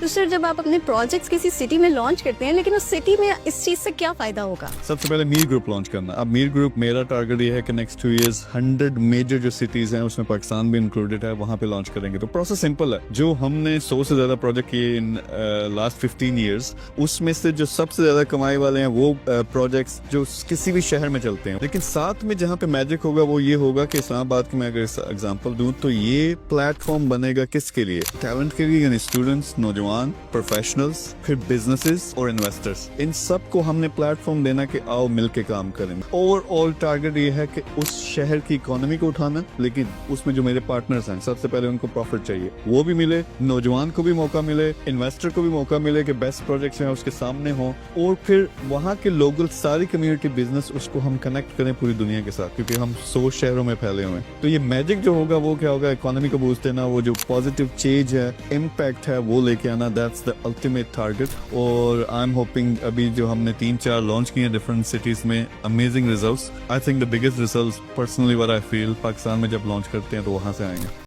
تو سر جب آپ اپنے پروجیکٹس کسی سٹی میں لانچ کرتے ہیں لیکن اس سٹی میں اس چیز سے کیا فائدہ ہوگا؟ سب سے پہلے میر گروپ لانچ کرنا. اب میر گروپ میرا ٹارگیٹ یہ ہے کہ نیکسٹ 2 years 100 میجر جو سٹیز ہیں اس میں پاکستان بھی انکلوڈیڈ ہے, وہاں پہ لانچ کریں گے. تو پروسیس سمپل ہے. جو ہم نے 100 سے زیادہ پروجیکٹ کیے ان لاسٹ 15 years, اس میں سے جو سب سے زیادہ کمائی والے ہیں وہ پروجیکٹس جو کسی بھی شہر میں چلتے ہیں. لیکن ساتھ میں جہاں پہ میجک ہوگا وہ یہ ہوگا کہ اسلام آباد کی میں اگر ایگزامپل دوں تو یہ پلیٹ فارم بنے گا کس کے لیے؟ ٹیلنٹ کے لیے, یعنی اسٹوڈنٹس, نوجوان, پروفیشنلز, پھر بزنسز اور انویسٹرز. ان سب کو ہم نے پلیٹ فارم دینا کہ آؤ مل کے کام کریں. اوور آل ٹارگیٹ یہ ہے کہ اس شہر کی اکانومی کو اٹھانا, لیکن اس میں جو میرے پارٹنرز ہیں سب سے پہلے ان کو پروفٹ چاہیے, وہ بھی ملے, نوجوان کو بھی موقع ملے, انویسٹر کو بھی موقع ملے کہ بیسٹ پروجیکٹس ہیں اس کے سامنے ہوں, اور پھر وہاں کے لوکل ساری کمیونٹی بزنس اس کو ہم کنیکٹ کریں پوری دنیا کے ساتھ, کیونکہ ہم 100 شہروں میں پھیلے ہوئے ہیں. تو یہ میجک جو ہوگا وہ کیا ہوگا؟ اکانومی کو بوسٹ دینا, وہ جو پازیٹیو چینج ہے, امپیکٹ ہے, وہ لے کے آنا. That's the ultimate target. اور آئی ایم ہوپنگ ابھی جو ہم نے 3-4 لانچ کیے ہیں ڈفرنٹ سٹیز میں, amazing results. I think the biggest results personally what I feel Pakistan میں جب لانچ کرتے ہیں تو وہاں سے آئیں گے.